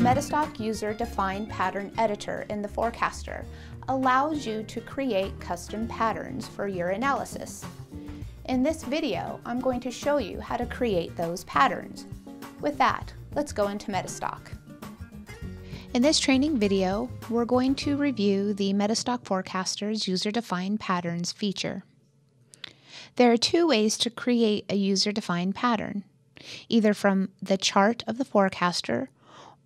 MetaStock user-defined pattern editor in the forecaster allows you to create custom patterns for your analysis. In this video, I'm going to show you how to create those patterns. With that, let's go into MetaStock. In this training video, we're going to review the MetaStock Forecaster's user-defined patterns feature. There are two ways to create a user-defined pattern, either from the chart of the forecaster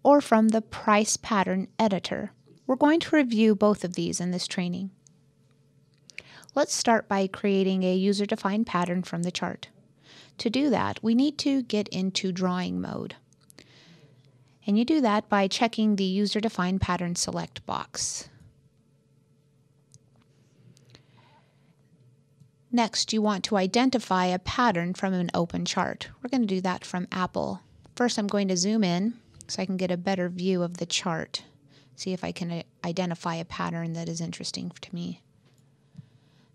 or from the price pattern editor. We're going to review both of these in this training. Let's start by creating a user-defined pattern from the chart. To do that, we need to get into drawing mode. And you do that by checking the user-defined pattern select box. Next, you want to identify a pattern from an open chart. We're going to do that from Apple. First, I'm going to zoom in so I can get a better view of the chart. See if I can identify a pattern that is interesting to me.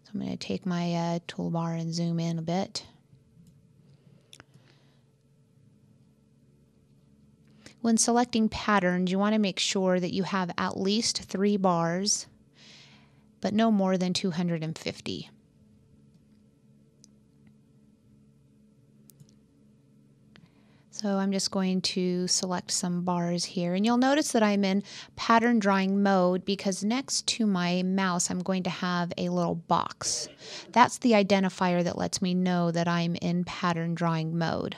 So I'm going to take my toolbar and zoom in a bit. When selecting patterns, you want to make sure that you have at least 3 bars, but no more than 250. So I'm just going to select some bars here, and you'll notice that I'm in pattern drawing mode because next to my mouse I'm going to have a little box. That's the identifier that lets me know that I'm in pattern drawing mode.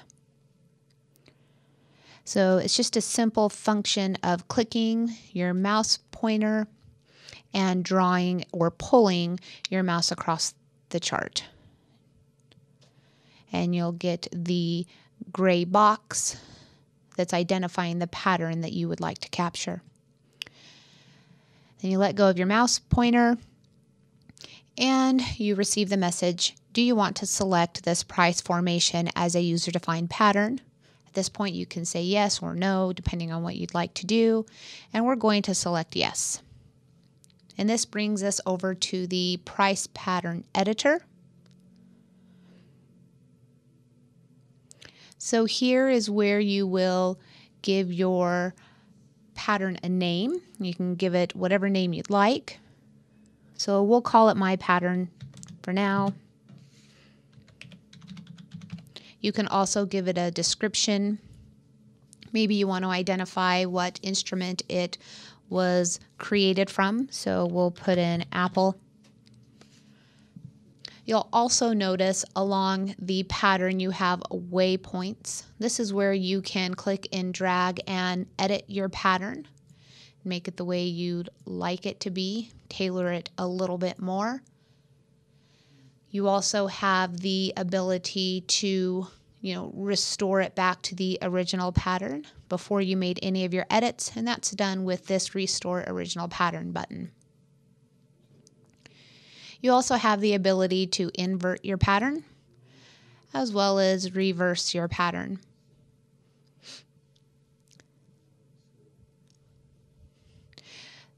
So it's just a simple function of clicking your mouse pointer and drawing or pulling your mouse across the chart. And you'll get the gray box that's identifying the pattern that you would like to capture. Then you let go of your mouse pointer and you receive the message, do you want to select this price formation as a user-defined pattern? At this point you can say yes or no depending on what you'd like to do, and we're going to select yes. And this brings us over to the price pattern editor. So here is where you will give your pattern a name. You can give it whatever name you'd like. So we'll call it my pattern for now. You can also give it a description. Maybe you want to identify what instrument it was created from. So we'll put in Apple. You'll also notice along the pattern you have waypoints. This is where you can click and drag and edit your pattern. Make it the way you'd like it to be. Tailor it a little bit more. You also have the ability to, restore it back to the original pattern before you made any of your edits, and that's done with this Restore Original Pattern button. You also have the ability to invert your pattern as well as reverse your pattern.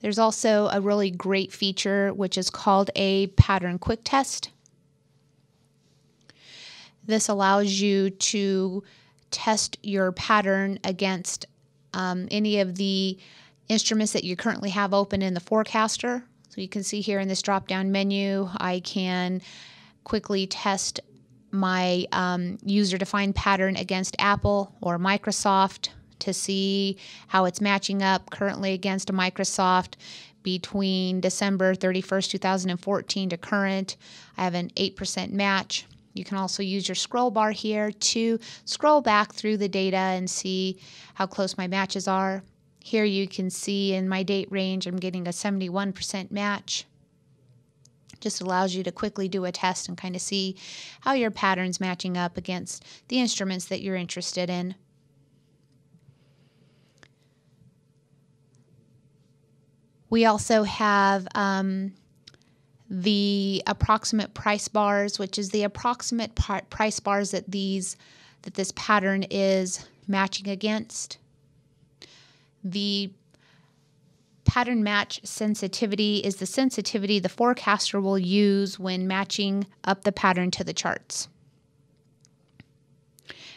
There's also a really great feature which is called a pattern quick test. This allows you to test your pattern against any of the instruments that you currently have open in the forecaster. So you can see here in this drop-down menu, I can quickly test my user-defined pattern against Apple or Microsoft to see how it's matching up currently against Microsoft between December 31st, 2014 to current. I have an 8% match. You can also use your scroll bar here to scroll back through the data and see how close my matches are. Here you can see in my date range I'm getting a 71% match. Just allows you to quickly do a test and kind of see how your pattern's matching up against the instruments that you're interested in. We also have the approximate price bars, which is the approximate price bars that this pattern is matching against. The pattern match sensitivity is the sensitivity the forecaster will use when matching up the pattern to the charts.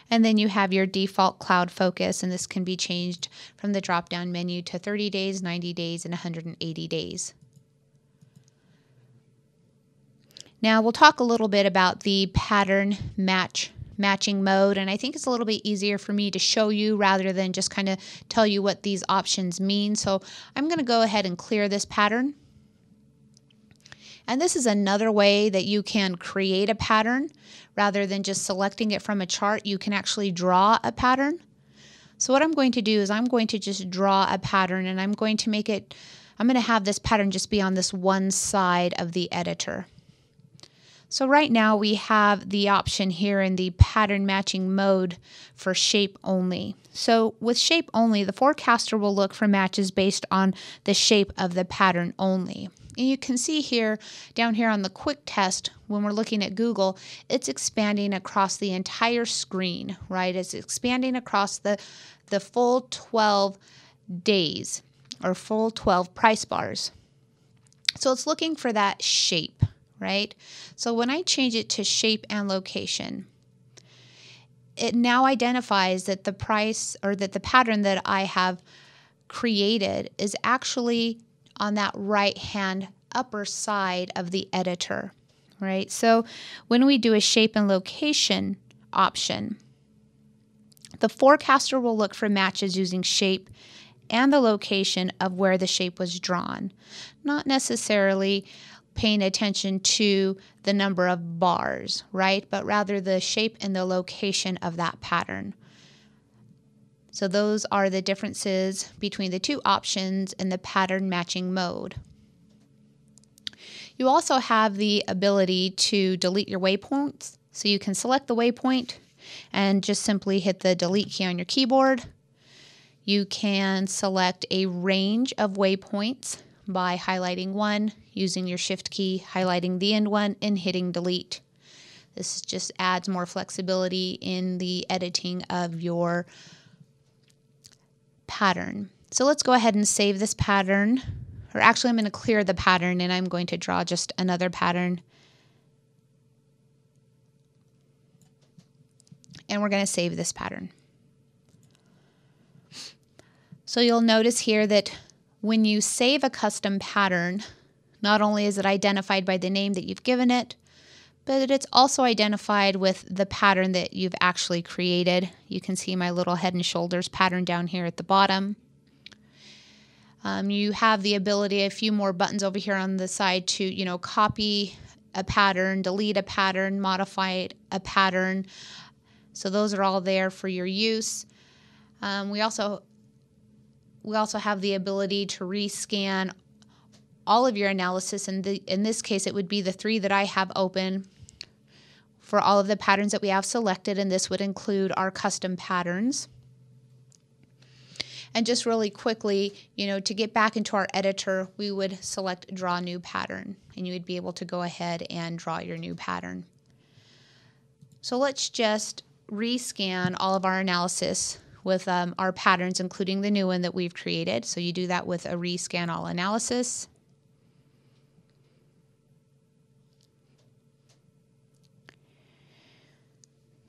And then you have your default cloud focus, and this can be changed from the drop-down menu to 30 days, 90 days, and 180 days. Now we'll talk a little bit about the pattern matching mode, and I think it's a little bit easier for me to show you rather than just kind of tell you what these options mean. So I'm going to go ahead and clear this pattern. And this is another way that you can create a pattern. Rather than just selecting it from a chart, you can actually draw a pattern. So what I'm going to do is I'm going to just draw a pattern, and I'm going to have this pattern just be on this one side of the editor. So right now we have the option here in the pattern matching mode for shape only. So with shape only, the forecaster will look for matches based on the shape of the pattern only. And you can see here, down here on the quick test, when we're looking at Google, it's expanding across the entire screen, right? It's expanding across the full 12 days or full 12 price bars. So it's looking for that shape, right? So when I change it to shape and location, it now identifies that the price or that the pattern that I have created is actually on that right-hand upper side of the editor, right? So when we do a shape and location option, the forecaster will look for matches using shape and the location of where the shape was drawn, not necessarily paying attention to the number of bars, right? But rather the shape and the location of that pattern. So those are the differences between the two options in the pattern matching mode. You also have the ability to delete your waypoints. So you can select the waypoint and just simply hit the delete key on your keyboard. You can select a range of waypoints by highlighting one, using your shift key, highlighting the end one, and hitting delete. This just adds more flexibility in the editing of your pattern. So let's go ahead and save this pattern, or actually I'm going to clear the pattern and I'm going to draw just another pattern. And we're going to save this pattern. So you'll notice here that when you save a custom pattern, not only is it identified by the name that you've given it, but it's also identified with the pattern that you've actually created. You can see my little head and shoulders pattern down here at the bottom. You have the ability, a few more buttons over here on the side to, copy a pattern, delete a pattern, modify a pattern. So those are all there for your use. We also have the ability to rescan all of your analysis. In this case, it would be the 3 that I have open for all of the patterns that we have selected, and this would include our custom patterns. And just really quickly, to get back into our editor, we would select Draw New Pattern, and you would be able to go ahead and draw your new pattern. So let's just rescan all of our analysis with our patterns, including the new one that we've created. So you do that with a Rescan All Analysis.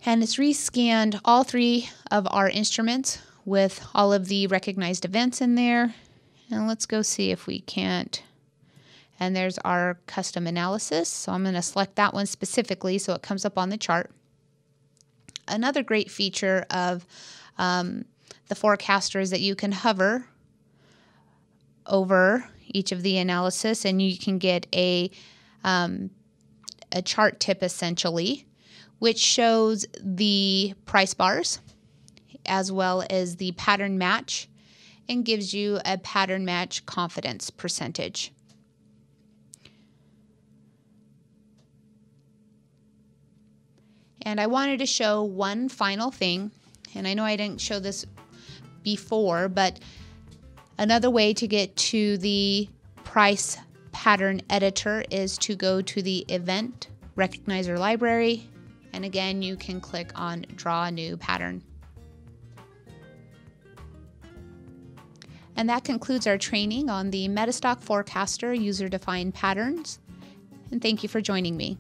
And it's rescanned all 3 of our instruments with all of the recognized events in there. And let's go see if we can't. And there's our custom analysis. So I'm going to select that one specifically so it comes up on the chart. Another great feature of the forecaster is that you can hover over each of the analysis and you can get a chart tip essentially, which shows the price bars as well as the pattern match and gives you a pattern match confidence percentage. And I wanted to show one final thing, and I know I didn't show this before, but another way to get to the price pattern editor is to go to the event recognizer library, and again you can click on Draw a New Pattern. And that concludes our training on the MetaStock Forecaster user-defined patterns, and thank you for joining me.